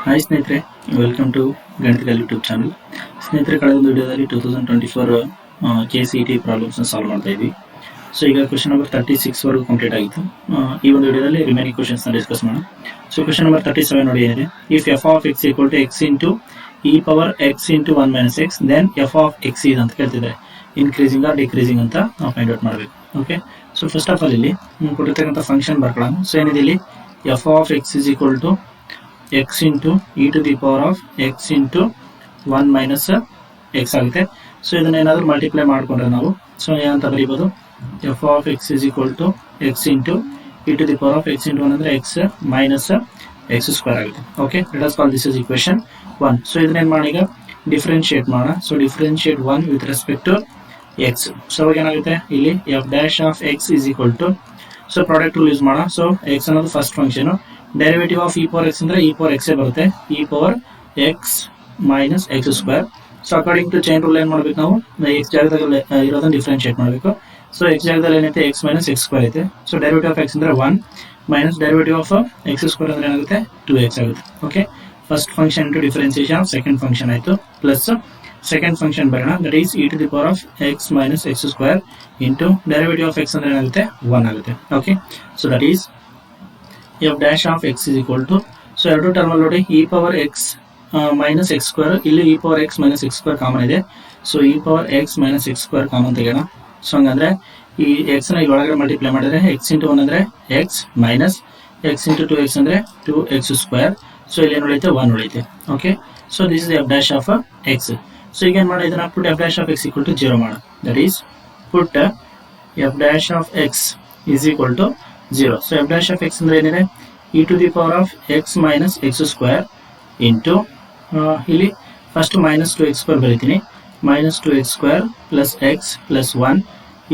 Hi ಸ್ನೇಹಿತರೆ, welcome to ಗಣಿತಕಲ್ YouTube channel. ಸ್ನೇಹಿತರೆ, ಕಳೆದ ಒಂದು ವಿಡಿಯೋದಲ್ಲಿ 2024 KCET ಪ್ರಾಬ್ಲಮ್ಸ್ನ ಸಾಲ್ವ್ ಮಾಡ್ತಾ ಇದ್ವಿ. ಸೊ ಈಗ ಕ್ವಶನ್ ನಂಬರ್ 36 ವರೆಗೂ ಕಂಪ್ಲೀಟ್ ಆಗಿತ್ತು. ಈ ಒಂದು ವಿಡಿಯೋದಲ್ಲಿ ರಿಮೈನಿಂಗ್ ಕ್ವಶನ್ಸ್ನ ಡಿಸ್ಕಸ್ ಮಾಡೋಣ. ಸೊ ಕ್ವಶನ್ ನಂಬರ್ 37 ನೋಡಿ ಏನಿದೆ, if f of x equal to x into e power x into 1 minus x then f of x is ಅಂತ ಕೇಳ್ತಿದ್ದಾರೆ. ಇನ್ಕ್ರೀಸಿಂಗ್ ಆರ್ ಡಿಕ್ರೀಸಿಂಗ್ ಅಂತ ನಾವು ಫೈಂಡ್ ಔಟ್ ಮಾಡಬೇಕು. Okay, so first of all ಇಲ್ಲಿ ಕೊಟ್ಟಿರ್ತಕ್ಕಂಥ function ಬರ್ಕೊಳ್ಳೋಣ. ಸೊ ಏನಿದೆ ಇಲ್ಲಿ f of x is equal to x into e to the power of x into 1 minus x ಆಗುತ್ತೆ. ಸೊ ಇದನ್ನ ಏನಾದರೂ ಮಲ್ಟಿಪ್ಲೈ ಮಾಡಿಕೊಂಡ್ರೆ ನಾವು ಸೊ ಏನಂತ ಬರೀಬೋದು, f of x is equal to x into e to the power of x into 1 ಅಂದರೆ x minus x square ಆಗುತ್ತೆ. Okay, let us call this is equation 1. So ಇದನ್ನೇನು ಮಾಡಿ ಈಗ ಡಿಫ್ರೆನ್ಶಿಯೇಟ್ ಮಾಡೋಣ. So differentiate 1 with respect to x. So ಅವಾಗ ಏನಾಗುತ್ತೆ ಇಲ್ಲಿ f dash of x is equal to, so product rule use ಮಾಡೋಣ. So x ಅನ್ನೋದು first function, derivative of e power x ಅಂದ್ರೆ ಇ ಪವರ್ ಎಕ್ಸ್ ಬರುತ್ತೆ, e power x minus x square. So according to chain rule ಏನ್ ಮಾಡ್ಬೇಕು, ನಾವು X ಜಾಗದಲ್ಲಿ ಇರೋದನ್ನ differentiate ಮಾಡಬೇಕು. ಸೊ ಎಕ್ಸ್ ಜಾಗದಲ್ಲಿ ಏನೈತೆ ಎಕ್ಸ್ ಮೈನಸ್ ಎಕ್ಸ್ ಸ್ಕ್ವೇರ್ ಐತೆ. ಸೊ ಡೆರಿವೇಟಿವ್ ಆಫ್ ಎಕ್ಸ್ ಅಂದ್ರೆ 1 minus derivative of x square ಅಂದ್ರೆ ಏನಾಗುತ್ತೆ 2x ಆಗುತ್ತೆ. Okay, first function into differentiation of second function ಆಯಿತು, ಪ್ಲಸ್ ಸೆಕೆಂಡ್ ಫಂಕ್ಷನ್ ಬರೋಣ, that is e to the power of x minus x square into derivative of x ಅಂದ್ರೆ ಏನಾಗುತ್ತೆ 1 ಆಗುತ್ತೆ. Okay, so that is f dash of x is equal to, so ಎರಡು ಟರ್ಮಲ್ಲಿ ನೋಡಿ e power x minus x square, ಇಲ್ಲಿ e power x minus x square common ಇದೆ. So e power x minus x square common ತೆಗೋಣ. So ಹಂಗಂದ್ರೆ ಈ X ನ ಇಲ್ಲಿ ಒಳಗಡೆ ಮಲ್ಟಿಪ್ಲೈ ಮಾಡಿದ್ರೆ ಎಕ್ಸ್ ಇಂಟು 1 ಅಂದ್ರೆ X minus X into 2x ಅಂದ್ರೆ 2x ಸ್ಕ್ವೇರ್. ಸೊ ಇಲ್ಲಿ ಏನು ಉಳಿಯುತ್ತೆ 1 ಉಳಿಯುತ್ತೆ. Okay, so this is f dash of x. So ಈಗ ಏನು ಮಾಡಿ ಇದನ್ನ put f dash of x equal to 0 ಮಾಡೋಣ. That is put f dash of x is equal to 0. So f dash of x ಅಂದ್ರೆ ಏನಿದೆ e to the power of x minus x square into ಇಲ್ಲಿ first minus 2x square ಬರೀತೀನಿ, minus 2x square plus x plus 1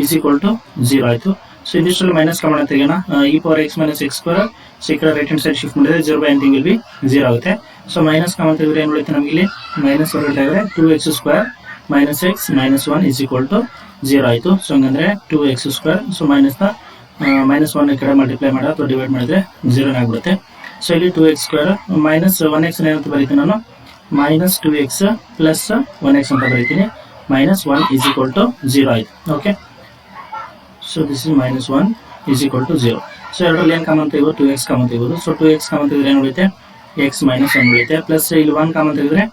is equal to 0 ಆಯಿತು. So ಇದಿಷ್ಟರಲ್ಲಿ minus common ತೆಗೋಣ, e power x minus x square. So ಈ ಕಡೆ right hand side shift ಮಾಡಿದ್ರೆ 0 by anything will be 0 ಆಗುತ್ತೆ. So minus common ತೆಗೆದ್ರೆ ಏನು ಉಳಿಯುತ್ತೆ ನಮಗೆ ಇಲ್ಲಿ ಮೈನಸ್ ಹೊರಗೆ ತೆಗೆದ್ರೆ 2x square minus x minus 1 is equal to 0 ಆಯಿತು. ಸೊ ಹಂಗಂದ್ರೆ 2x ಸ್ಕ್ವೇರ್, ಸೊ ಮೈನಸ್ 1 ಈ ಕಡೆ ಮಲ್ಟಿಪ್ಲೈ ಮಾಡಿ ಅಥವಾ ಡಿವೈಡ್ ಮಾಡಿದ್ರೆ 0 ಆಗಿಬಿಡುತ್ತೆ. ಸೊ ಇಲ್ಲಿ 2x ಸ್ಕ್ವೇರ್ ಮೈನಸ್ 1x ಏನಂತ ಬರೀತೀನಿ ನಾನು, ಮೈನಸ್ 2x ಪ್ಲಸ್ 1x ಅಂತ ಬರೀತೀನಿ, ಮೈನಸ್ 1 ಈಸ್ ಈಕ್ವಲ್ ಟು 0 ಆಯಿತು. Okay, so this is minus 1 is equal to 0. So ಎರಡರಲ್ಲಿ ಏನು ಕಾಮನ್ ತೆಗೆಬೋದು 2x ಕಾಮನ್ ತೆಗೆಬೋದು. ಸೊ 2x ಕಾಮನ್ ತೆಗೆದ್ರೆ ಏನು ಉಳಿಯುತ್ತೆ ಎಕ್ಸ್ ಮೈನಸ್ 1 ಉಳಿಯುತ್ತೆ, ಪ್ಲಸ್ ಇಲ್ಲಿ 1 ಕಾಮನ್ ತೆಗೆದ್ರೆ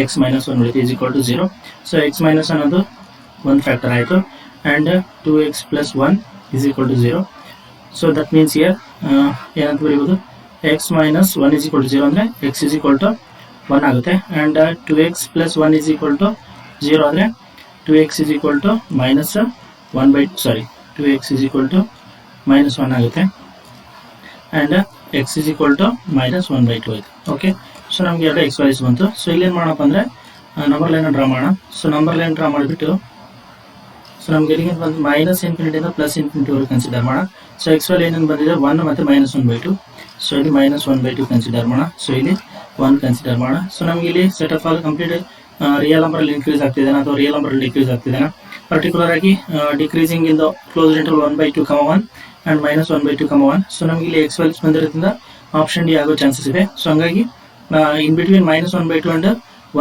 ಎಕ್ಸ್ ಮೈನಸ್ 1 ಉಳಿಯುತ್ತೆ is equal to 0. So x minus ಅನ್ನೋದು 1 ಫ್ಯಾಕ್ಟರ್ ಆಯಿತು, and 2x plus 1 is equal to 0. So that means here ಏನಂತ ಬರೀಬೋದು x minus 1 is equal to 0 ಅಂದರೆ x is equal to 1 ಆಗುತ್ತೆ, and 2x plus 1 is equal to 0 ಅಂದರೆ 2x is equal to minus 2x is equal to minus 1 ಆಗುತ್ತೆ, and x is equal to minus 1/2 ಆಯಿತು. Okay, so ನಮಗೆ ಎರಡು X values ಬಂತು. So ಇಲ್ಲಿ ಏನು ಮಾಡೋಣ ಅಂದರೆ ನಂಬರ್ ಲೈನ್ ಡ್ರಾ ಮಾಡೋಣ. ಸೊ ನಂಬರ್ ಲೈನ್ ಡ್ರಾ ಮಾಡಿಬಿಟ್ಟು ಸೊ ನಮ್ಗೆ ಎಲ್ಲಿಗೆ ಬಂದು ಮೈನಸ್ ಇನ್ಫಿನಿಟಿಯಿಂದ ಪ್ಲಸ್ ಇನ್ಫಿನಿಟಿವರೆಗೂ ಕನ್ಸಿಡರ್ ಮಾಡೋಣ. ಸೊ ಎಕ್ಸ್ ವ್ಯಾಲ್ಯೂ ಏನೇನು ಬಂದಿದೆ 1 ಮತ್ತು ಮೈನಸ್ 1/2. ಸೊ ಇಲ್ಲಿ ಮೈನಸ್ 1/2 ಕನ್ಸಿಡರ್ ಮಾಡೋಣ. ಸೊ ಇಲ್ಲಿ 1 ಕನ್ಸಿಡರ್ ಮಾಡೋಣ. ಸೊ ನಮಗೆ ಇಲ್ಲಿ set of all complete real ನಂಬರಲ್ಲಿ ಇನ್ಕ್ರೀಸ್ ಆಗ್ತಿದೆ ಅಥವಾ ರಿಯಲ್ ನಂಬರಲ್ಲಿ ಡಿಕ್ರೀಸ್ ಆಗ್ತಿದೆ. ಪರ್ಟಿಕ್ಯುಲರ್ ಆಗಿ decreasing in the close interval 1/2, 1 and minus 1/2, 1. So ನಮಗೆ ಇಲ್ಲಿ ಎಕ್ಸ್ ವ್ಯಾಲ್ಯೂಸ್ ಬಂದಿರೋದ್ರಿಂದ ಆಪ್ಷನ್ ಡಿ ಆಗೋ ಚಾನ್ಸಸ್ ಇದೆ. ಸೊ ಹಂಗಾಗಿ ಇನ್ ಬಿಟ್ವೀನ್ ಮೈನಸ್ 1/2 ಅಂಡ್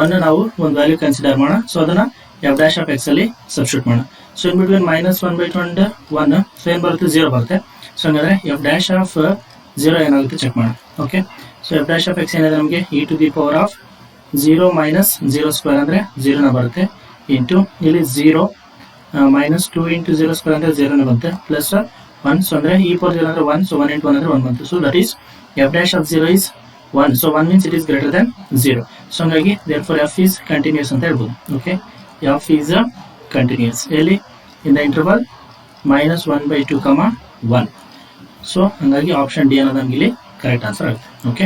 1 ನಾವು ಒಂದು ವ್ಯಾಲ್ಯೂ ಕನ್ಸಿಡರ್ ಮಾಡೋಣ. ಸೊ ಅದನ್ನು ಎಫ್ ಡ್ಯಾಶ್ ಆಫ್ ಎಕ್ಸ್ ಅಲ್ಲಿ ಸಬ್ಸ್ಟಿಟ್ಯೂಟ್ ಮಾಡೋಣ. So in between minus 1/2 and 1 so ಏನು ಬರುತ್ತೆ 0 ಬರುತ್ತೆ. ಸೊ ಹಂಗಾದ್ರೆ ಎಫ್ ಡ್ಯಾಶ್ ಆಫ್ 0 ಏನಾಗುತ್ತೆ ಚೆಕ್ ಮಾಡೋಣ. Okay, so f dash of x ಏನಿದೆ ನಮಗೆ e to the power of 0 minus 0 square ಅಂದರೆ 0 ಬರುತ್ತೆ, ಇಂಟು ಇಲ್ಲಿ 0 ಮೈನಸ್ 2 ಇಂಟು 0 ಸ್ಕ್ವೇರ್ ಅಂದರೆ 0 ಬರುತ್ತೆ, ಪ್ಲಸ್ 1. ಸೊ ಅಂದರೆ ಇ ಪವರ್ 0 ಅಂದರೆ 1, ಸೊ 1 ಇಂಟು 1 ಅಂದರೆ 1 ಬಂತು. So that is f dash of 0 is 1. So 1 means it is greater than 0. So ಹಂಗಾಗಿ therefore f is continuous ಅಂತ ಹೇಳ್ಬೋದು. ಓಕೆ, f is continuous ಎಲ್ಲಿ in the interval minus 1/2, 1. So ಹಂಗಾಗಿ option D ಅನ್ನೋದು ನಮಗೆ ಇಲ್ಲಿ ಕರೆಕ್ಟ್ ಆನ್ಸರ್ ಆಗುತ್ತೆ. Okay,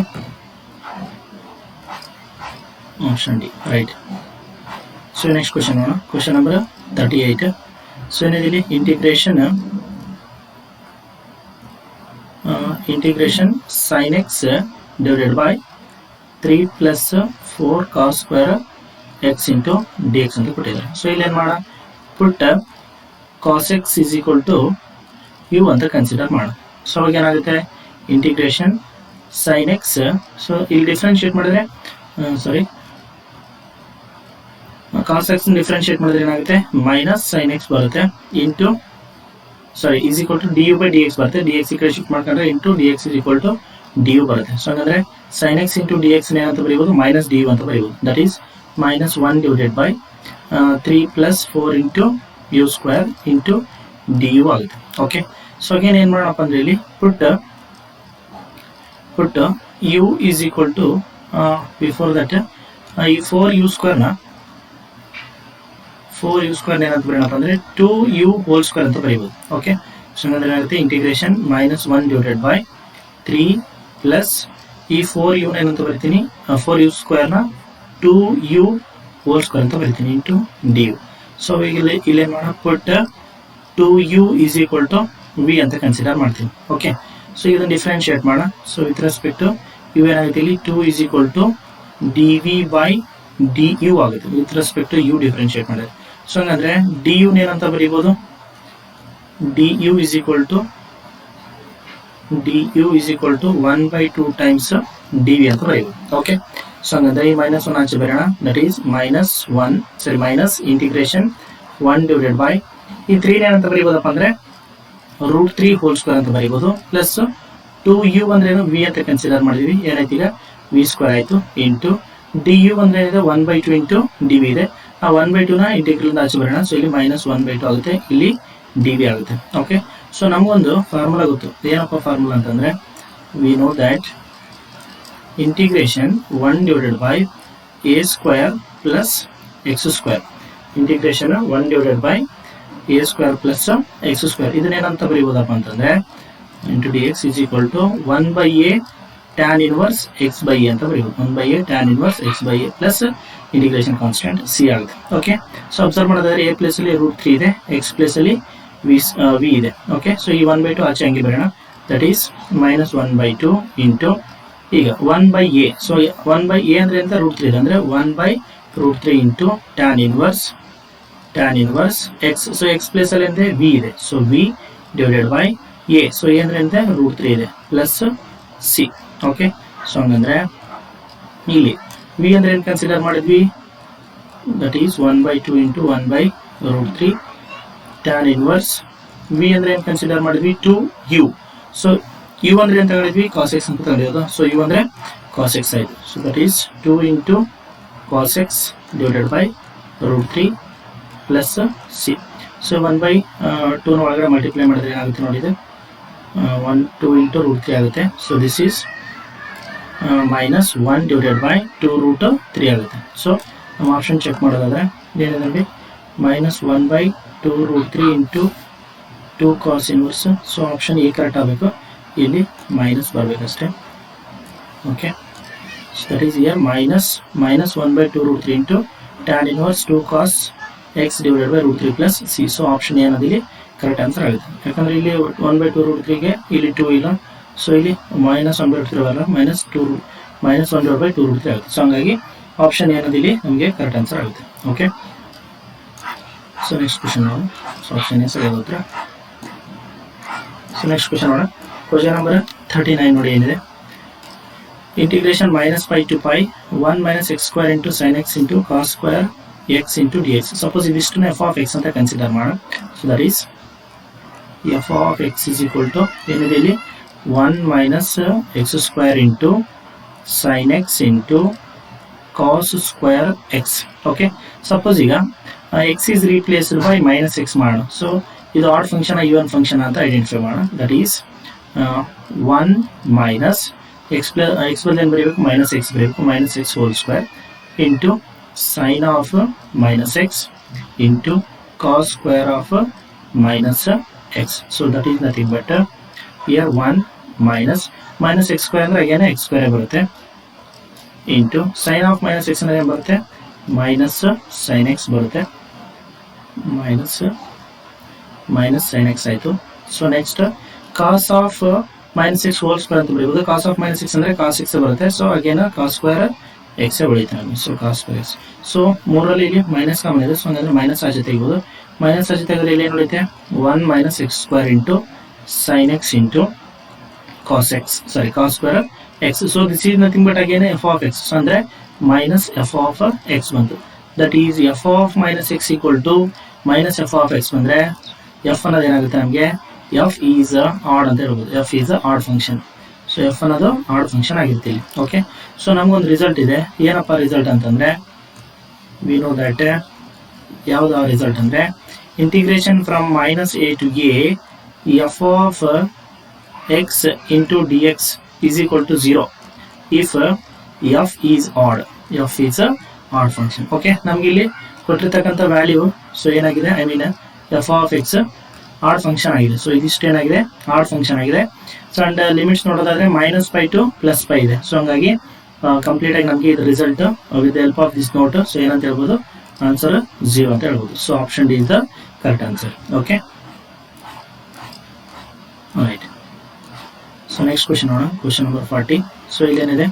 option D right. So next question ನೋಡೋಣ. Question number 38. ಸೊ ಏನಿದೆ ಇಲ್ಲಿ integration sin x divided by 3 plus 4 cos square x into dx ಅಂತ ಕೊಟ್ಟಿದ್ದಾರೆ. ಸೊ ಇಲ್ಲಿ ಏನು ಮಾಡೋಣ, put cos x is equal to u ಅಂತ ಕನ್ಸಿಡರ್ ಮಾಡೋಣ. ಸೊ ಅವಾಗ ಏನಾಗುತ್ತೆ ಇಂಟಿಗ್ರೇಷನ್ ಸೈನ್ ಎಕ್ಸ್. ಸೊ ಇಲ್ಲಿ ಡಿಫ್ರೆನ್ಶಿಯೇಟ್ ಮಾಡಿದ್ರೆ ಕಾಸ್ ಎಕ್ಸ್ ಡಿಫ್ರೆನ್ಶಿಯೇಟ್ ಮಾಡಿದ್ರೆ ಏನಾಗುತ್ತೆ, ಮೈನಸ್ ಸೈನ್ ಎಕ್ಸ್ ಬರುತ್ತೆ into is equal to d u by d x ಬರುತ್ತೆ. ಡಿ ಎಕ್ಸ್ ಈ ಕಡೆ ಶಿಫ್ಟ್ ಮಾಡ್ಕೊಂಡ್ರೆ into d x is equal to d u ಬರುತ್ತೆ. ಸೊ ಹಂಗಂದ್ರೆ sine x into d x ಏನಂತ ಬರೀಬೋದು, ಮೈನಸ್ ಡಿ ಯು ಅಂತ ಬರೀಬೋದು. That is minus 1 divided by 3 plus 4 into u square into du ಆಗುತ್ತೆ. ಓಕೆ, ಸೊ ಅಗೇನ್ ಏನು ಮಾಡೋಣಪ್ಪ ಅಂದರೆ ಇಲ್ಲಿ ಪುಟ್ u is equal to before that ಈ 4u ಸ್ಕ್ವೇರ್ನ ಏನಂತ ಬರೋಣಪ್ಪ ಅಂದರೆ 2u ಹೋಲ್ ಸ್ಕ್ವೇರ್ ಅಂತ ಬರೀಬೋದು. ಓಕೆ, ಸೊ ಹಂಗಂದ್ರೆ ಏನಾಗುತ್ತೆ, integration minus 1 divided by 3 plus ಈ 4u ಏನಂತ ಬರಿತೀನಿ, 4u ಸ್ಕ್ವೇರ್ನ 2u ಹೋಲ್ ಸ್ಕ್ವೇರ್ ಅಂತ ಬರಿತೀನಿ ಇಂಟು ಡಿ ಯು. ಸೊ ಇಲ್ಲಿ ಏನು ಮಾಡೋಣ, put 2u is equal to v ಅಂತ ಕನ್ಸಿಡರ್ ಮಾಡ್ತೀನಿ. ಓಕೆ, ಸೊ ಇದನ್ನು ಡಿಫ್ರೆನ್ಶಿಯೇಟ್ ಮಾಡೋಣ. So with respect to u ಏನಾಗುತ್ತೆ, ಇಲ್ಲಿ 2 is equal to d v by d u ಆಗುತ್ತೆ with respect to u differentiate ಮಾಡಿದ್ರೆ. ಸೊ ಹಂಗಂದ್ರೆ ಡಿ ಯು ಏನಂತ ಬರೀಬೋದು, d u is equal to 1/2 times d v ಅಂತ ಬರೀಬೋದು. ಓಕೆ, ಸೊ ಹಂಗಂದ್ರೆ ಈ ಮೈನಸ್ 1 ಆಚೆ ಬರೋಣ. That is minus integration 1 divided by ಈ 3 ಏನಂತ ಬರೀಬೋದಪ್ಪ ಅಂದರೆ √3 ಹೋಲ್ ಸ್ಕ್ವೇರ್ ಅಂತ ಬರೀಬೋದು. ಪ್ಲಸ್ 2u ಅಂದ್ರೆ ಏನು, ವಿ ಅಂತ ಕನ್ಸಿಡರ್ ಮಾಡಿದ್ವಿ, ಏನಾಯ್ತು ಈಗ ವಿ ಸ್ಕ್ವೇರ್ ಆಯಿತು ಇಂಟು ಡಿ ಯು ಅಂದ್ರೆ ಏನಿದೆ 1/2 ಇಂಟು ಡಿ ವಿ ಇದೆ. ಆ 1/2ನ ಇಂಟಿಗ್ರಲ್ ಆಚೆ ಬರೋಣ. ಸೊ ಇಲ್ಲಿ ಮೈನಸ್ 1/2 ಆಗುತ್ತೆ, ಇಲ್ಲಿ ಡಿ ವಿ ಆಗುತ್ತೆ. ಓಕೆ, ಸೊ ನಮಗೊಂದು ಫಾರ್ಮುಲಾ ಗೊತ್ತು. ಏನಪ್ಪ ಫಾರ್ಮುಲಾ ಅಂತಂದರೆ, we know that integration 1 divided by a square plus x square. Integration 1 divided by a square plus x square. ಇದನ್ನೇನಂತ ಬರೀಬೋದಪ್ಪ ಅಂತಂದರೆ into d x is equal to 1/a tan inverse x by a ಅಂತ ಬರೀಬೋದು. 1/a tan inverse x by a plus integration constant c ಆಗುತ್ತೆ. Okay, so observe ಮಾಡೋದಾದ್ರೆ a ಪ್ಲೇಸಲ್ಲಿ √3 ಇದೆ, X ಪ್ಲೇಸಲ್ಲಿ ವಿ ಇದೆ. ಓಕೆ, ಸೊ ಈ 1/2 ಆಚೆ ಹಂಗೆ ಬರೋಣ. ದಟ್ ಈಸ್ ಮೈನಸ್ 1/2 ಇಂಟು ಈಗ 1/a. ಸೊ 1/a ಅಂದರೆ ಅಂತ √3 ಇದೆ, ಅಂದರೆ 1/√3 into tan inverse X. So X ಪ್ಲೇಸಲ್ಲಿ ಅಂದರೆ ವಿ ಇದೆ, so we divided by A. So A ಅಂದರೆ ಅಂತ √3 ಇದೆ ಪ್ಲಸ್ ಸಿ. ಓಕೆ, ಸೊ ಹಂಗಂದ್ರೆ ಇಲ್ಲಿ ವಿ ಅಂದರೆ ಏನು ಕನ್ಸಿಡರ್ ಮಾಡಿದ್ವಿ, that is 1/2 into 1/√3 tan inverse v ಅಂದರೆ ಏನು ಕನ್ಸಿಡರ್ ಮಾಡಿದ್ವಿ 2u. ಸೊ ಯು ಅಂದರೆ ಏನು ತಗೊಂಡಿದ್ವಿ, ಕಾಸ್ ಎಕ್ಸ್ ಅಂತ ತಗೊಂಡಿರೋದು. ಸೊ ಯು ಅಂದರೆ ಕಾಸ್ ಎಕ್ಸ್ ಆಯಿತು. So that is 2 into cos x divided by √3 plus c. So 1/2ನ ಒಳಗಡೆ ಮಲ್ಟಿಪ್ಲೈ ಮಾಡಿದ್ರೆ ಏನಾಗುತ್ತೆ ನೋಡಿದೆ, 2 ಇಂಟು √3 ಆಗುತ್ತೆ. So this is minus 1 divided by 2√3 ಆಗುತ್ತೆ. ಸೊ ನಮ್ಮ ಆಪ್ಷನ್ ಚೆಕ್ ಮಾಡೋದಾದರೆ ಏನಿದೆ ನೋಡಿ, minus 1/2√3 into 2 cos inverse. So option A correct ಆಗಬೇಕು, ಇಲ್ಲಿ ಮೈನಸ್ ಬರಬೇಕಷ್ಟೇ. Okay, so that is here minus 1/2√3 into tan inverse 2 cos x divided by √3 plus c. So option ಏನದಿಲ್ಲಿ ಕರೆಕ್ಟ್ ಆನ್ಸರ್ ಆಗುತ್ತೆ. ಯಾಕಂದರೆ ಇಲ್ಲಿ 1/2√3ಗೆ ಇಲ್ಲಿ 2 ಇಲ್ಲ, ಸೊ ಇಲ್ಲಿ ಮೈನಸ್ 1/3 ಬರಲ್ಲ, ಮೈನಸ್ 1/2√3 ಆಗುತ್ತೆ. ಸೊ ಹಂಗಾಗಿ ಆಪ್ಷನ್ ಏನದಿಲ್ಲಿ ನಮಗೆ ಕರೆಕ್ಟ್ ಆನ್ಸರ್ ಆಗುತ್ತೆ. ಓಕೆ, ಸೊ ನೆಕ್ಸ್ಟ್ ಕ್ವಶನ್ ನೋಡೋಣ. ಸೊ ಆಪ್ಷನ್ ಏನು ಸರಿ ಆಗುತ್ತೆ. ಸೊ ನೆಕ್ಸ್ಟ್ ಕ್ವಶನ್ ನೋಡೋಣ. ಕ್ವಶನ್ ನಂಬರ್ 39 ನೋಡಿ ಏನಿದೆ, integration -π to π 1 - x square into sine x into cos square x into d x. Suppose ಇದಿಷ್ಟು ಎಫ್ ಆಫ್ ಎಕ್ಸ್ ಅಂತ ಕನ್ಸಿಡರ್ ಮಾಡೋಣ. So that is f of x is equal to ಏನಿದೆ ಇಲ್ಲಿ 1 - x square into sine x into cos square x. Okay, suppose ಈಗ x is replaced by -x ಮಾಡೋಣ. So ಇದು odd function even function ಅಂತ identify ಮಾಡೋಣ. That is 1 minus x ಬದಲು ಏನು ಬರೀಬೇಕು, -x ಬರೀಬೇಕು, -x whole square into sine of -x into cos square of -x. So that is nothing but here 1 minus -x square ಅಂದರೆ ಅಗೇನೆ x square ಬರುತ್ತೆ into sine of -x ಅಂದರೆ ಏನು ಬರುತ್ತೆ, ಮೈನಸ್ ಸೈನ್ ಎಕ್ಸ್ ಬರುತ್ತೆ, minus sine x ಆಯಿತು. So next cos of -x whole square ಅಂತ ಬರೀಬೋದು. ಕಾಸ್ ಆಫ್ -x ಅಂದರೆ ಕಾಸ್ ಎಕ್ಸ್ ಬರುತ್ತೆ. So again cos square x ಬೆಳೀತಾ ನಮಗೆ. So cos square x. So ಮೂರಲ್ಲಿ ಇಲ್ಲಿ ಮೈನಸ್ ಕಾಮನ್ ಇದೆ. ಸೊ ಹಂಗಂದ್ರೆ ಮೈನಸ್ ಆಚೆ ತೆಗಿಬೋದು. ಮೈನಸ್ ಆಚೆ ತೆಗೆದ್ರೆ ಇಲ್ಲಿ ಏನು ಉಳಿಯುತ್ತೆ, 1 - x square into sine x into cos square x. So this is nothing but again f of x. So andre minus f of x bantu. That is f of minus x equal to minus f of x ಬಂದ್ರೆ f ಅನ್ನೋದು ಏನಾಗುತ್ತೆ ನಮಗೆ f is odd ಅಂತ ಹೇಳ್ಬೋದು. f is a odd function. So f ಅನ್ನೋದು odd function ಆಗಿರುತ್ತೆ ಇಲ್ಲಿ. Okay, so ನಮಗೊಂದು ರಿಸಲ್ಟ್ ಇದೆ. ಏನಪ್ಪ ರಿಸಲ್ಟ್ ಅಂತಂದ್ರೆ we know that ಯಾವ್ದು ಆ ರಿಸಲ್ಟ್ ಅಂದ್ರೆ integration from minus a to a f of x into dx is equal to 0 if f is odd. f is a odd function. Okay, ನಮ್ಗೆ ಇಲ್ಲಿ ಕೊಟ್ಟಿರ್ತಕ್ಕಂಥ ವ್ಯಾಲ್ಯೂ ಸೊ ಏನಾಗಿದೆ, I mean f of x odd function ಆಗಿದೆ. So ಇದಿಷ್ಟು ಏನಾಗಿದೆ, odd function ಆಗಿದೆ. So and limits ನೋಡೋದಾದ್ರೆ minus pi to plus pi ಇದೆ. ಸೊ ಹಂಗಾಗಿ ಕಂಪ್ಲೀಟ್ ಆಗಿ ನಮಗೆ ಇದು result with help of this note so ಏನಂತ ಹೇಳ್ಬೋದು, ಆನ್ಸರ್ 0 ಅಂತ ಹೇಳ್ಬೋದು. So option d is the correct answer. Okay, right. So next question ನೋಡೋಣ, ಕ್ವಶನ್ ನಂಬರ್ 40. ಸೊ ಇಲ್ಲೇನಿದೆ,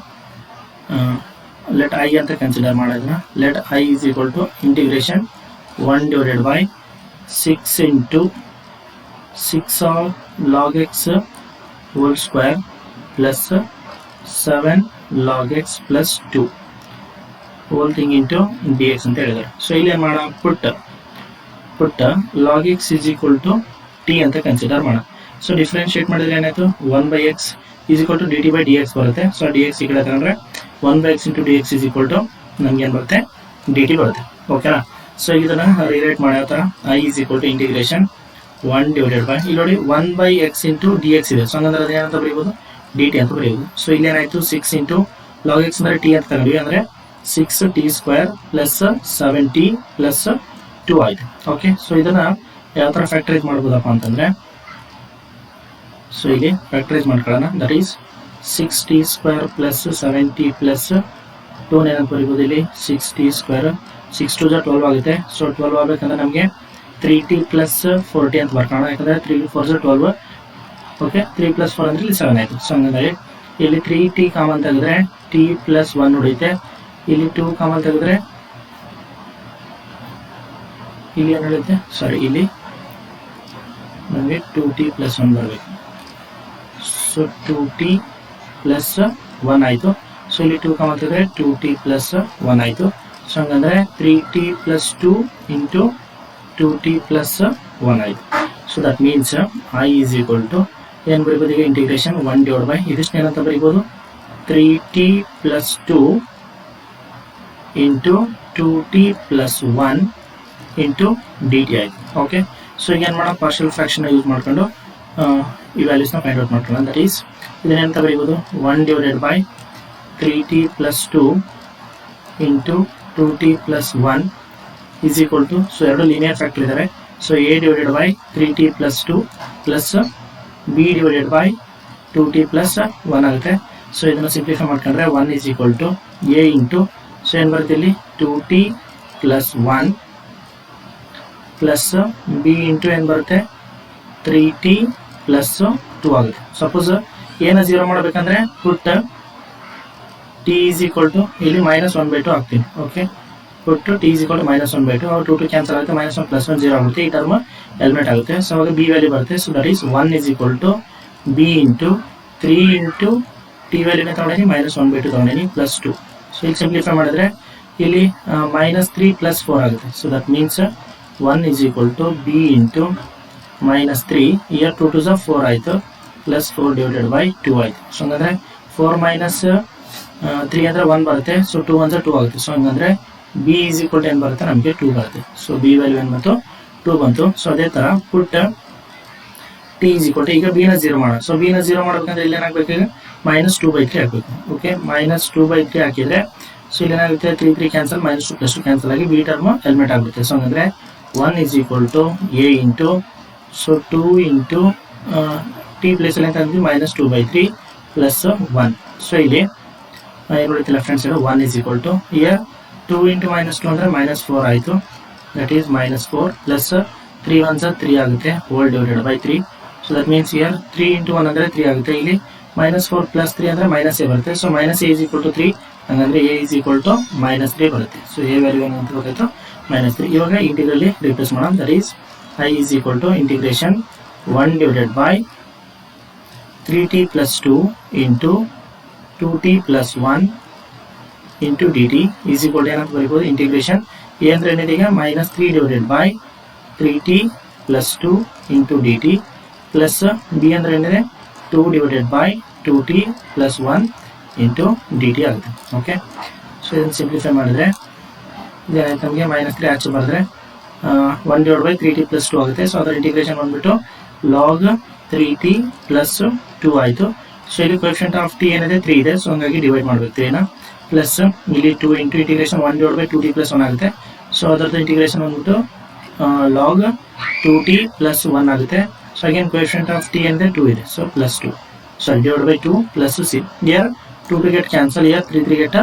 ಲೆಟ್ ಐ ಅಂತ ಕನ್ಸಿಡರ್ ಮಾಡೋದನ್ನ. Let I is equal to integration 1 divided by 6 into 6 of log x whole square plus 7 log x plus 2 whole thing into dx ಅಂತ ಹೇಳಿದ್ದಾರೆ. So ಇಲ್ಲಿ ಏನು ಮಾಡೋಣ, ಪುಟ್ log x is equal to t ಅಂತ consider ಮಾಡೋಣ. So differentiate ಮಾಡಿದ್ರೆ ಏನಾಯ್ತು, 1/x is equal to dt by dx ಬರುತ್ತೆ. ಸೊ dx ಈ ಕಡೆ ತಗೊಂಡ್ರೆ 1/x into dx is equal to ನಮ್ಗೆ ಏನು ಬರುತ್ತೆ, dt ಬರುತ್ತೆ. ಓಕೆನಾ. ಸೊ ಇದನ್ನ ರಿಲೇಟ್ ಮಾಡೋ ತರ i is equal to integration 1 divided by ಇಲ್ಲಿ ನೋಡಿ 1/x into dx ಇದೆ. ಸೊ ಹಂಗಂದ್ರೆ ಅದೇನಂತ ಬರೀಬಹುದು, dt ಅಂತ ಬರೀಬಹುದು. ಸೊ ಇಲ್ಲಿ ಏನಾಯ್ತು, 6 into log x ಅಂದ್ರೆ t ಅಂತ ತಗೊಂಡ್ವಿ, ಅಂದ್ರೆ 6t square plus 7t plus 2 ಆಯ್ತು. ಓಕೆ, ಸೊ ಇದನ್ನ ಯಾವ ತರ ಫ್ಯಾಕ್ಟರೈಸ್ ಮಾಡ್ಬೋದಪ್ಪ ಅಂತಂದ್ರೆ, ಸೊ ಇಲ್ಲಿ ಫ್ಯಾಕ್ಟರೈಸ್ ಮಾಡ್ಕೊಳ್ಳೋಣ. That is 6t square plus 7t plus 2 ಏನಂತ ಬರೀಬಹುದು ಇಲ್ಲಿ 6t square 6 2 12 ಆಗುತ್ತೆ. ಸೊ 12 ಆಗಬೇಕಂದ್ರೆ ನಮಗೆ 3t plus 4t ಅಂತ ಬರ್ಕೋಣ, ಯಾಕಂದ್ರೆ 3 4 12. ಓಕೆ, 3 plus 4 ಅಂದ್ರೆ ಇಲ್ಲಿ 7 ಆಯ್ತು. ಸೊ ಹಂಗಂದ್ರೆ ಇಲ್ಲಿ 3t ಕಾಮನ್ ತೆಗೆದ್ರೆ t plus 1 ಉಳಿಯುತ್ತೆ. ಇಲ್ಲಿ 2 ಕಾಮನ್ ತೆಗೆದ್ರೆ ಇಲ್ಲಿ ಏನು ಉಳಿಯುತ್ತೆ, ಸಾರಿ ಇಲ್ಲಿ ನಮಗೆ 2t plus 1 ಬರಬೇಕು. ಸೊ 2t plus 1 ಆಯಿತು. ಸೊ ಇಲ್ಲಿ 2 ಕಾಮನ್ ತೆಗೆದ್ರೆ 2t plus 1 ಆಯಿತು. ಸೊ ಹಂಗಂದ್ರೆ 3t plus 2 into 2t plus 1 ಆಯಿತು. So that means i is equal to ಏನು ಬರೀಬೋದು ಈಗ, ಇಂಟಿಗ್ರೇಷನ್ 1 divided by ಇದಿಷ್ಟು ಏನಂತ ಬರೀಬೋದು, 3t plus 2 into 2t plus 1 into dt ಆಯಿತು. ಓಕೆ, ಸೊ ಈಗ ಏನು ಮಾಡೋಣ, ಪಾರ್ಷಿಯಲ್ ಫ್ರಾಕ್ಷನ್ ಯೂಸ್ ಮಾಡ್ಕೊಂಡು ಈ ವ್ಯಾಲ್ಯೂಸ್ನ ಫೈಂಡ್ ಔಟ್ ಮಾಡ್ಕೊಳ್ಳೋಣ. ದಟ್ ಈಸ್ ಇದನ್ನೇನಂತ ಬರೀಬೋದು, 1 divided by 3t plus 2 into 2t plus 1 is equal to, so ಎರಡು ಲೀನಿಯರ್ ಫ್ಯಾಕ್ಟರ್ ಇದ್ದಾರೆ. So a divided by 3t plus 2 plus b divided by 2t plus 1 ಆಗುತ್ತೆ. So ಇದನ್ನು ಸಿಂಪ್ಲಿಫೈ ಮಾಡ್ಕೊಂಡ್ರೆ 1 is equal to a into, so ಏನು ಬರುತ್ತೆ ಇಲ್ಲಿ 2t plus 1 plus b into ಏನು ಬರುತ್ತೆ 3t plus 2 ಆಗುತ್ತೆ. ಸಪೋಸ್ ಏನ 0 ಮಾಡಬೇಕಂದ್ರೆ ಪುಟ್ t is equal to ಇಲ್ಲಿ -1/2 ಹಾಕ್ತೀನಿ. Okay, put t is equal to -1/2, ಅವ್ರು 2 ಕ್ಯಾನ್ಸಲ್ ಆಗುತ್ತೆ, -1 + 1 0 ಆಗುತ್ತೆ. ಈ ಟರ್ಮ್ ಎಲಿಮಿನೇಟ್ ಆಗುತ್ತೆ. ಸೊ ಅವಾಗ b ವ್ಯಾಲ್ಯೂ ಬರುತ್ತೆ. So that is 1 is equal to b into 3 into t ವ್ಯಾಲ್ಯೂನ ತಗೊಂಡಿನಿ -1/2 ತಗೊಂಡಿನಿ ಪ್ಲಸ್ 2. ಸೊ ಈಗ ಸಿಂಪ್ಲಿಫೈ ಮಾಡಿದ್ರೆ ಇಲ್ಲಿ -3 + 4 ಆಗುತ್ತೆ. So that means 1 is equal to b into -3 year 2 2 4 ಆಯಿತು ಪ್ಲಸ್ 4 divided by 2 ಆಯಿತು. ಸೊ ಹಂಗಂದ್ರೆ 4 - 3 ಅಂದರೆ 1 ಬರುತ್ತೆ. ಸೊ 2 ಅಂದರೆ 2 ಆಗುತ್ತೆ. ಸೊ ಹಂಗಂದ್ರೆ b is equal to ಏನು ಬರುತ್ತೆ, ನಮಗೆ 2 ಬರುತ್ತೆ. ಸೊ b ವ್ಯಾಲ್ಯೂ ಏನು ಬಂತು, 2 ಬಂತು. ಸೊ ಅದೇ ಥರ ಪುಟ್ t is equal to ಈಗ b ನ 0 ಮಾಡೋಣ. ಸೊ b ನ 0 ಮಾಡ್ಬೇಕಂದ್ರೆ ಇಲ್ಲಿ ಏನಾಗಬೇಕು, -2/3 ಹಾಕಬೇಕು. ಓಕೆ, -2/3 ಹಾಕಿದ್ರೆ ಸೊ ಇಲ್ಲಿ ಏನಾಗುತ್ತೆ, 3 3 ಕ್ಯಾನ್ಸಲ್, -2 + 2 ಕ್ಯಾನ್ಸಲ್ ಆಗಿ b ಟರ್ಮ್ ಎಲಿಮಿನೇಟ್ ಆಗುತ್ತೆ. ಸೊ ಹಂಗಂದ್ರೆ 1 is equal to a into, so 2 into t ಪ್ಲೇಸಲ್ಲಿ ಅಂತ ಅಂದ್ವಿ -2/3 + 1. ಸೊ ಇಲ್ಲಿ ಏನು ಉಳಿತಿಲ್ಲ friends, 1 is equal to here 2 into -2 ಅಂದರೆ -4 ಆಯಿತು. ದಟ್ ಈಸ್ -4 ಪ್ಲಸ್ 3 1s 3 ಆಗುತ್ತೆ, whole divided by 3. So that means here 3 into 1 ಅಂದರೆ 3 ಆಗುತ್ತೆ. ಇಲ್ಲಿ -4 + 3 ಅಂದರೆ -a ಬರುತ್ತೆ. So -a is equal to 3, ಹಂಗಂದ್ರೆ a is equal to -3 ಬರುತ್ತೆ. ಸೊ a ವ್ಯಾಲ್ಯೂ ಏನು ಅಂತ ಗೊತ್ತಾಯ್ತು, -3. ಇವಾಗ ಇಂಟಿಗ್ರಲ್ಲಿ ರಿಪ್ಲೇಸ್ ಮಾಡೋಣ. That is i is equal to integration 1 divided by 3t plus 2 into 2t plus 1 into dt is equal to ಏನಂತ ಬರೀಬಹುದು integration a ಅಂದ್ರೆ ಏನಿದೆ ಈಗ -3 divided by 3t plus 2 into dt plus b ಅಂದ್ರೆ ಏನಿದೆ 2 divided by 2t plus 1 into dt ಆಗುತ್ತೆ. Okay, so ಇದನ್ನು simplify ಮಾಡಿದ್ರೆ ಇದೇನಾಯ್ತು ನಮಗೆ -3 ಆಚೆ ಬರೆದ್ರೆ 1 divided by 3t plus 2 ಆಗುತ್ತೆ. ಸೊ ಅದರ ಇಂಟಿಗ್ರೇಷನ್ ಬಂದ್ಬಿಟ್ಟು log 3t plus 2 ಆಯಿತು. ಸೊ ಇಲ್ಲಿ ಕೋಎಫಿಷಿಯಂಟ್ ಆಫ್ t ಏನಿದೆ 3 ಇದೆ, ಸೊ ಹಂಗಾಗಿ ಡಿವೈಡ್ ಮಾಡಬೇಕು 3 ನ ಪ್ಲಸ್ ಇಲ್ಲಿ 2 into integration 1 divided by 2t plus 1 ಆಗುತ್ತೆ. ಸೊ ಅದರದ್ದು ಇಂಟಿಗ್ರೇಷನ್ ಬಂದ್ಬಿಟ್ಟು log 2t plus 1 ಆಗುತ್ತೆ. So again coefficient of t ಏನಿದೆ 2 ಇದೆ, so plus 2 sorry divided by 2 plus c. Here 2 to get cancel, here 3 get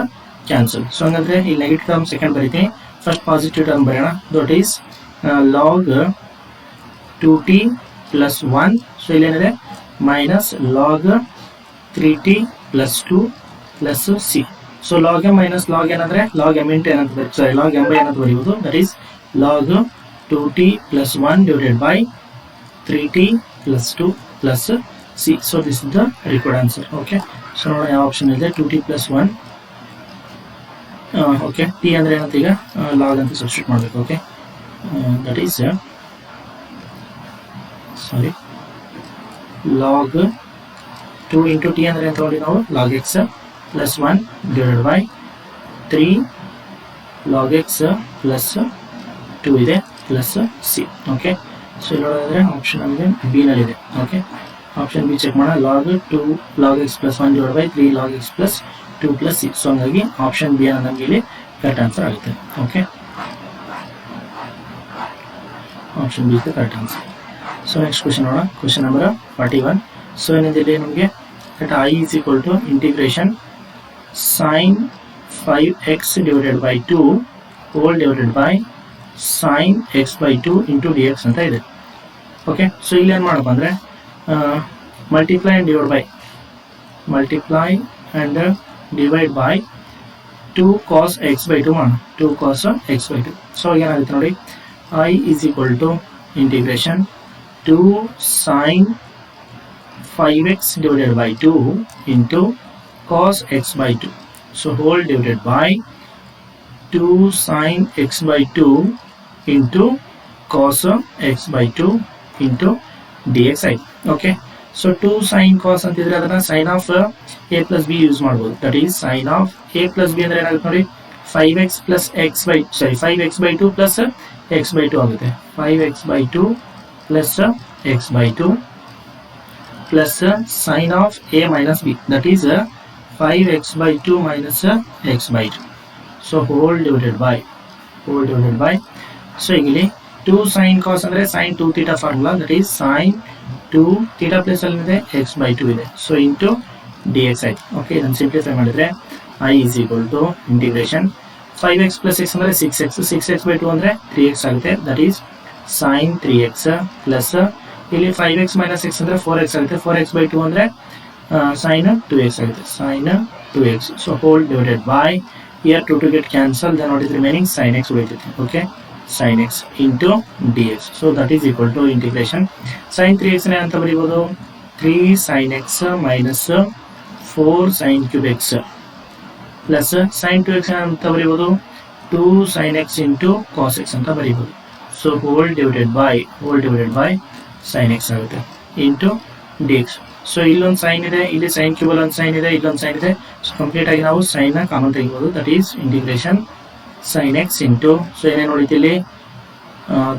cancel. So ಹಂಗಂದ್ರೆ ಇಲ್ಲಿ negative term second ಬರೀತೀನಿ, first positive term ಬರೆಯೋಣ. That is log 2t plus 1. So ಇಲ್ಲೇನಿದೆ minus log 3t plus 2 plus c. So log m minus log n ಅಂದ್ರೆ log m into n ಅಂತ ಬರೀ ಸಾರಿ log m by n ಅಂತ ಬರೆಯುವುದು. That is log 2t plus 1 divided by 3t plus 2 plus c. So this is the required answer. Okay, so ನೋಡೋಣ ಯಾವ option ಇದೆ 2t plus 1. Okay, t ಅಂದ್ರೆ ಏನಂತ ಈಗ log ಅಂತ ಸಬ್ಸ್ಟಿಟ್ಯೂಟ್ ಮಾಡಬೇಕು. Okay, that is sorry log 2 into t ಅಂದ್ರೆ ಅಂತ ನೋಡಿ ನಾವು log x plus 1 divided by 3 log x plus 2 ಇದೆ plus c. ಓಕೆ, ಸೊ ಇಲ್ಲಿ ನೋಡಿದ್ರೆ ಆಪ್ಷನ್ ನಮಗೆ ಬಿ ನಲ್ಲಿದೆ. ಓಕೆ, ಆಪ್ಷನ್ ಬಿ ಚೆಕ್ ಮಾಡೋಣ. log 2 log x plus 1 divided by 3 log x plus 2 plus c. So ಹಂಗಾಗಿ ಆಪ್ಷನ್ ಬಿ ಅನ್ನ ನಮಗೆ ಇಲ್ಲಿ ಕರೆಕ್ಟ್ ಆನ್ಸರ್ ಆಗುತ್ತೆ. Okay, option B is correct answer. So next question ನೋಡೋಣ. Question number 41. So ಏನಿದೆ ನಮಗೆ i is equal to integration sin 5x divided by 2 whole divided by sin x by 2 into dx ಅಂತ ಇದೆ. Okay, so ಇಲ್ಲಿ ಏನು ಮಾಡಪ್ಪ ಅಂದರೆ multiply and divide by 2 cos x by 2 ಮಾಡೋಣ. 2 cos x by 2. ಸೊ ಏನಾಗುತ್ತೆ ನೋಡಿ, i is equal to integration 2 sin 5x divided by 2 into cos x by 2. So whole divided by 2 sin x by 2 into cos x by 2 into dx. Okay, so 2 sin cos ಅಂತಿದ್ರೆ ಅದನ್ನ sin of a plus b use ಮಾಡಬಹುದು. That is sin of a plus b ಅಂದ್ರೆ ಏನಾಗುತ್ತೆ ನೋಡಿ 5x plus x by 2 plus x by 2 ಆಗುತ್ತೆ. 5x by 2 plus x by 2 plus sin of a minus b, that is 5x by 2 minus x by 2. So whole divided by so ಇಲ್ಲಿ 2 sin cos ಅಂದ್ರೆ sin 2 theta formula, that is sin 2 theta plus ಅಲ್ಲಿ ಇದೆ x by 2 ಇದೆ, so into dx ಆಯ್ತು. Okay, ಇದನ್ನು simplify ಮಾಡಿದ್ರೆ i is equal to integration 5x plus x ಅಂದ್ರೆ 6x by 2 ಅಂದ್ರೆ 3x ಆಗುತ್ತೆ. that is sin 3x plus ಇಲ್ಲಿ 5x minus x ಅಂದ್ರೆ 4x ಆಗುತ್ತೆ. 4x by 2 ಅಂದ್ರೆ sin 2x ಆಗುತ್ತೆ. sin 2x. So whole divided by here 2 to get cancel, then what is remaining sin x ಉಳಿಯುತ್ತೆ. Okay, sin x into dx. So that is equal to integration sin 3x ನ ಅಂತ ಬರೀಬಹುದು 3 sin x minus 4 sin cube x plus sin 2x ನ ಅಂತ ಬರೀಬಹುದು 2 sin x into cos x ಅಂತ ಬರೀಬಹುದು. So whole divided by sin x ಆಗುತ್ತೆ into dx. So ಇಲ್ಲೊಂದು sign ಇದೆ, ಇಲ್ಲಿ sign ಕ್ಯೂಬಲ್ ಒಂದು ಸೈನ್ ಇದೆ, ಇಲ್ಲೊಂದು ಸೈನ್ ಇದೆ. ಸೊ ಕಂಪ್ಲೀಟ್ ಆಗಿ ನಾವು ಸೈನ್ ನ ಕಾಮನ್ ತೆಗಿಬಹುದು. That is integration sin x into, so ಏನೇನು ಉಳಿತು ಇಲ್ಲಿ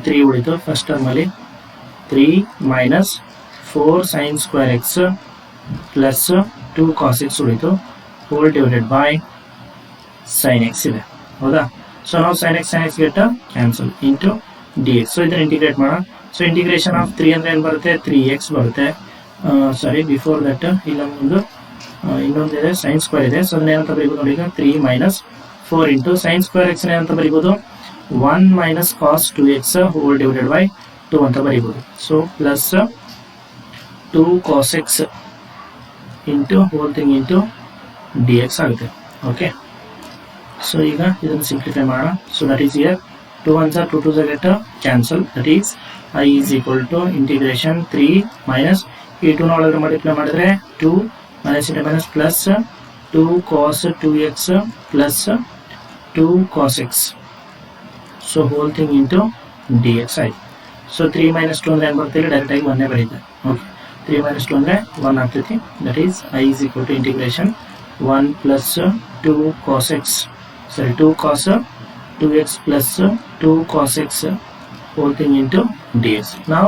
3 ಉಳಿತು ಫಸ್ಟ್ ಟರ್ಮ್ ಅಲ್ಲಿ 3 minus 4 sin square x plus 2 cos x ಉಳಿತು whole divided by sin x ಇದೆ. ಹೌದಾ? ಸೊ ನಾವು sin x get cancel into dx. So ಇದನ್ನ ಇಂಟಿಗ್ರೇಟ್ ಮಾಡೋಣ. ಸೊ ಇಂಟಿಗ್ರೇಷನ್ ಆಫ್ 3 ಅಂದ್ರೆ ಏನು ಬರುತ್ತೆ 3x ಬರುತ್ತೆ. ಸಾರಿ ಬಿಫೋರ್ ದಟ್ ಇಲ್ಲ ಇನ್ನೊಂದಿದೆ ಸೈನ್ ಸ್ಕ್ವೇರ್ ಇದೆ. ಸೊ ಅದನ್ನ ಏನಂತ ಬರೀಬಹುದು ನೋಡಿ ಈಗ 3 minus 4 into sin square x ಏನಂತ ಬರೀಬಹುದು 1 minus cos 2x whole divided by 2 ಅಂತ ಬರೀಬಹುದು. So plus 2 cos x into whole thing into dx ಆಗುತ್ತೆ. ಓಕೆ, ಸೊ ಈಗ ಇದನ್ನು ಸಿಂಪ್ಲಿಫೈ ಮಾಡೋಣ. So that is here 2 1s are 2 2s get cancel. That is I is equal to integration 3 minus ಈ 2 ಒಳಗಡೆ multiply ಮಾಡಿದ್ರೆ 2 minus into minus plus 2 cos 2x plus 2 cos x. So hole thing into dx ಆಯ್ತು. So 3 minus 2 ಅಂದ್ರೆ ಏನು ಬರ್ತೀವಿ, direct ಆಗಿ 1 ಬರೀತಾರೆ. Okay, 3 minus 2 ಅಂದ್ರೆ 1 ಆಗ್ತೈತಿ. That is I is equal to integration 1 plus 2 cos x, sorry 2 cos 2x plus 2 cos x whole thing into dx. Now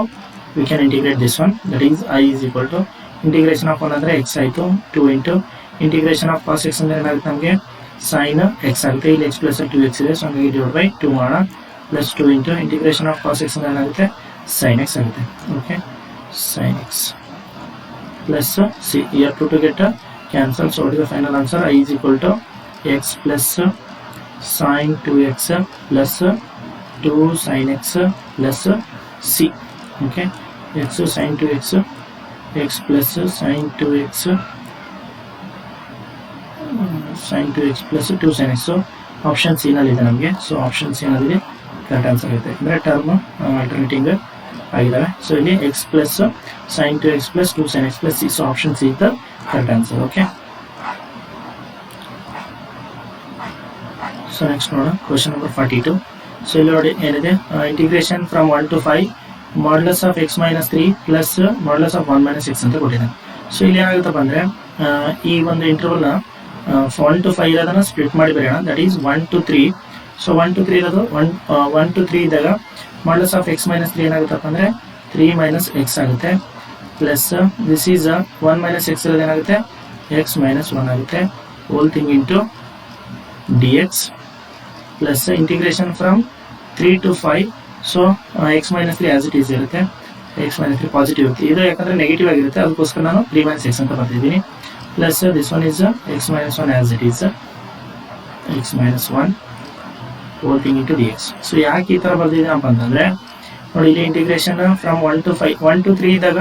we can integrate this one, that is I is equal to integration of 1 ಅಂದ್ರೆ x ಆಯಿತು, 2 into integration of cos x ಅಂದ್ರೆ ಏನಾಗುತ್ತೆ ನಮಗೆ sin x ಆಗುತ್ತೆ. ಇಲ್ಲಿ x plus 2x ಇದೆ, so ಹಂಗಾಗಿ divide by 2 ಮಾಡೋಣ, plus 2 into integration of cos x ಅಂದ್ರೆ ಏನಾಗುತ್ತೆ sin x ಆಗುತ್ತೆ. Okay, sin x plus c, here 2 to get cancel, so what is the final answer? I is equal to x plus sin 2x plus 2 sin x plus c. Okay, x sin 2x, x plus sin 2x, sin 2x plus 2 sin x. So option C ನಲ್ಲಿ ಇದೆ ನಮಗೆ. So option C ನಲ್ಲಿ correct answer ಆಗುತ್ತೆ, ಅಂದರೆ term alternating ಆಗಿದ್ದಾವೆ. So ಇಲ್ಲಿ X plus sin 2x plus 2 sin x plus c. So option C is the correct answer. Okay, so next ನೋಡೋಣ question number 42. So ಇಲ್ಲಿ ನೋಡಿ ಏನಿದೆ, integration from 1 to 5 modulus of x minus 3 plus modulus of 1 minus x ಅಂತ ಕೊಟ್ಟಿದ್ದಾನೆ. So ಇಲ್ಲಿ ಏನಾಗುತ್ತಪ್ಪ ಅಂದರೆ ಈ ಒಂದು ಇಂಟರ್ವಲ್ನ 1 to 5 ಇರೋದನ್ನ ಸ್ಪ್ಲಿಟ್ ಮಾಡಿ ಬರೆಯೋಣ. That is 1 to 3. So 1 to 3 ಇರೋದು 1 to 3 ಇದ್ದಾಗ ಮಾಡ್ಯುಲಸ್ ಆಫ್ x ಮೈನಸ್ 3 ಏನಾಗುತ್ತಪ್ಪ ಅಂದರೆ 3 ಮೈನಸ್ x ಆಗುತ್ತೆ, plus this is 1 minus x ಇರೋದು ಏನಾಗುತ್ತೆ x ಮೈನಸ್ 1 ಆಗುತ್ತೆ, hole thing into dx plus integration from 3 to 5. So x minus 3 as it is ಇರುತ್ತೆ, x minus 3 positive ಇರುತ್ತೆ, ಇದು ಯಾಕಂದರೆ ನೆಗೆಟಿವ್ ಆಗಿರುತ್ತೆ, ಅದಕ್ಕೋಸ್ಕರ ನಾನು 3 ಮೈನಸ್ x ಅಂತ ಬರ್ತಿದ್ದೀನಿ. Plus this one is x minus 1 as it is, x minus 1 whole thing into dx. So ಯಾಕೆ ಈ ಥರ ಬರ್ತಿದ್ದೀನಪ್ಪ ಅಂತಂದರೆ ನೋಡಿ, ಇಲ್ಲಿ ಇಂಟಿಗ್ರೇಷನ್ ಫ್ರಮ್ 1 to 5, 1 to 3 ಇದ್ದಾಗ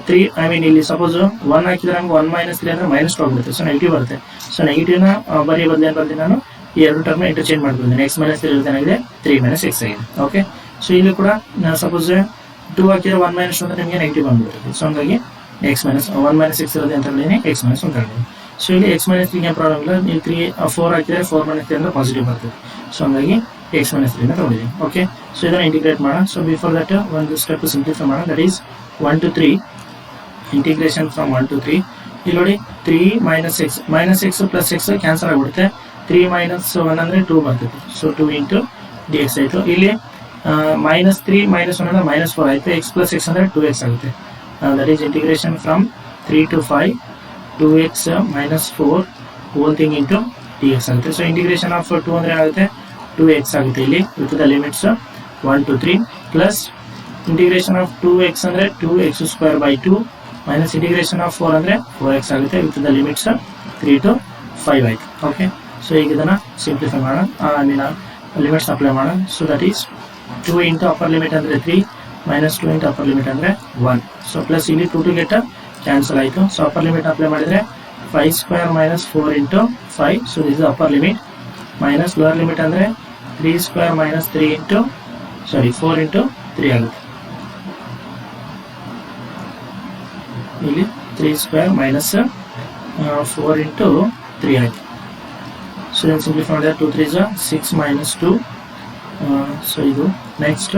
3 ಐ ಮೀನ್ ಇಲ್ಲಿ ಸಪೋಸ್ 1 ಹಾಕಿದ್ರೆ ನಮ್ಗೆ 1 ಮೈನಸ್ 3 ಅಂದರೆ ಮೈನಸ್ 2 ಆಗಿಬಿಡುತ್ತೆ, ಸೊ ನೆಗೆಟಿವ್ ಬರುತ್ತೆ. ಸೊ ನೆಗೆಟಿವ್ನ ಬರೀ ಬದಲು ಏನು ಬರ್ತೀನಿ ನಾನು, ಈ ಎರಡು ಟರ್ಮ್ ಇಂಟರ್ಚೇಂಜ್ ಮಾಡ್ತಿದ್ದೀನಿ. x ಮೈನಸ್ 3 ಏನಾಗಿದೆ 3 ಮೈನಸ್ x ಆಗಿದೆ. ಓಕೆ, ಸೊ ಇಲ್ಲಿ ಕೂಡ ಸಪೋಸ್ 2 ಹಾಕಿದ್ರೆ 1 ಮೈನಸ್ 2 ಅಂದರೆ ನಿಮಗೆ ನೆಗೆಟಿವ್ ಬಂದ್ಬಿಡುತ್ತೆ. ಸೊ ಹಂಗಾಗಿ x ಮೈನಸ್ 1 ಮೈನಸ್ x ಇರೋದು ಅಂತ ಹೇಳಿದ್ದೀನಿ, x ಮೈನಸ್ 1 ತಗೊಂಡಿದ್ದೀನಿ. ಸೊ ಇಲ್ಲಿ x ಮೈನಸ್ 3 ಏನು ಪ್ರಾಬ್ಲಮ್ ಇಲ್ಲ, ನೀವು 4 ಹಾಕಿದ್ರೆ 4 ಮೈನಸ್ 3 ಅಂದರೆ ಪಾಸಿಟಿವ್ ಬರ್ತದೆ. ಸೊ ಹಂಗಾಗಿ x ಮೈನಸ್ 3 ತಗೊಂಡಿದ್ದೀನಿ. ಓಕೆ, ಸೊ ಇದನ್ನು ಇಂಟಿಗ್ರೇಟ್ ಮಾಡೋಣ. ಸೊ ಬಿಫೋರ್ ದಟ್ ಒಂದು ಸ್ಟೆಪ್ ಸಿಂಪ್ಲಿಫೈ ಮಾಡೋಣ. That is 1 to 3 integration from 1 to 3. ಇಲ್ಲಿ ನೋಡಿ 3 minus x plus x cancel ಆಗಿಬಿಡುತ್ತೆ, 3 ಮೈನಸ್ 1 ಅಂದರೆ 2 ಬರ್ತದೆ. ಸೊ 2 ಇಂಟು dx ಆಯಿತು. ಇಲ್ಲಿ ಮೈನಸ್ 3 ಮೈನಸ್ 1 ಅಂದರೆ ಮೈನಸ್ 4 ಆಯಿತು, x ಪ್ಲಸ್ x ಅಂದರೆ 2x ಆಗುತ್ತೆ. That is integration from 3 to 5 2x minus 4 hole thing into dx ಆಗುತ್ತೆ. ಸೊ ಇಂಟಿಗ್ರೇಷನ್ ಆಫ್ 2 ಅಂದರೆ ಏನಾಗುತ್ತೆ 2x ಆಗುತ್ತೆ ಇಲ್ಲಿ with the limits 1 to 3, plus integration of 2x ಅಂದರೆ 2x square by 2 minus integration of 4 ಅಂದರೆ 4x ಆಗುತ್ತೆ with the limits 3 to 5 ಆಯಿತು. Okay, so ಈಗ ಇದನ್ನು ಸಿಂಪ್ಲಿಫೈ ಮಾಡೋಣ, ಐ ಮೀನ್ ಲಿಮಿಟ್ಸ್ ಅಪ್ಲೈ ಮಾಡೋಣ. So that is 2 into upper limit ಅಂದರೆ 3 minus 2 into upper limit ಅಂದರೆ 1. ಸೊ ಪ್ಲಸ್ ಇಲ್ಲಿ 2 to get ಕ್ಯಾನ್ಸಲ್ ಆಯಿತು. ಸೊ ಅಪ್ಪರ್ ಲಿಮಿಟ್ ಅಪ್ಲೈ ಮಾಡಿದರೆ 5 square minus 4 into 5. So this is upper limit, minus lower limit ಅಂದರೆ 3 square minus 4 into 3 ಆಗುತ್ತೆ. ಇಲ್ಲಿ 3 square minus 4 into 3 ಆಯಿತು. So ಇದನ್ನು simplify ಮಾಡಿದರೆ 2 3 6 ಮೈನಸ್ 2. ಸೊ ಇದು ನೆಕ್ಸ್ಟ್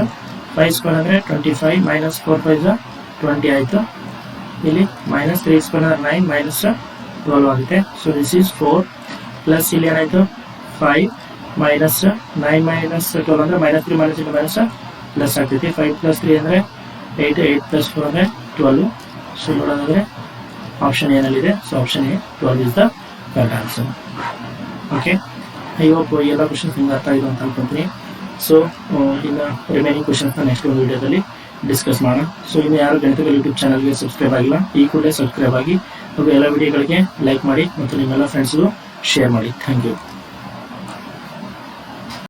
5 ಸ್ಕ್ವೇರ್ ಅಂದರೆ 25 ಮೈನಸ್ 4 5 20 ಆಯಿತು. ಇಲ್ಲಿ ಮೈನಸ್ 3 ಸ್ಕ್ವೇರ್ ಅಂದರೆ 9 ಮೈನಸ್ 12 ಆಗುತ್ತೆ. ಸೊ ದಿಸ್ ಈಸ್ 4 ಪ್ಲಸ್ ಇಲ್ಲಿ ಏನಾಯಿತು 5 ಮೈನಸ್ 9 ಮೈನಸ್ 12 ಅಂದರೆ minus 3 minus into minus plus ಆಗ್ತೈತಿ. 5 ಪ್ಲಸ್ 3 ಅಂದರೆ 8, 8 ಪ್ಲಸ್ 4 ಅಂದರೆ 12. ಸೊ ನೋಡೋದಾದರೆ ಆಪ್ಷನ್ ಏನಲ್ಲಿದೆ, so option A 12 is the correct answer. Okay, I hope ಎಲ್ಲ ಕ್ವಶನ್ಸ್ ನಿಮ್ಗೆ ಅರ್ಥ ಆಗಿದೆ ಅಂತ ಅನ್ಕೊಂತೀನಿ. ಸೊ ಇನ್ನು ರಿಮೈನಿಂಗ್ ಕ್ವಶನ್ಸ್ನ ನೆಕ್ಸ್ಟ್ ಒಂದು ವೀಡಿಯೋದಲ್ಲಿ ಡಿಸ್ಕಸ್ ಮಾಡೋಣ. ಸೊ ಇನ್ನು ಯಾರು ಗಣಿತಗಳ ಯೂಟ್ಯೂಬ್ ಚಾನಲ್ಗೆ ಸಬ್ಸ್ಕ್ರೈಬ್ ಆಗಿಲ್ಲ, ಈ ಕೂಡಲೇ ಸಬ್ಸ್ಕ್ರೈಬ್ ಆಗಿ ಹಾಗೂ ಎಲ್ಲ ವಿಡಿಯೋಗಳಿಗೆ ಲೈಕ್ ಮಾಡಿ ಮತ್ತು ನಿಮ್ಮೆಲ್ಲ ಫ್ರೆಂಡ್ಸ್ಗೂ ಶೇರ್ ಮಾಡಿ. Thank you.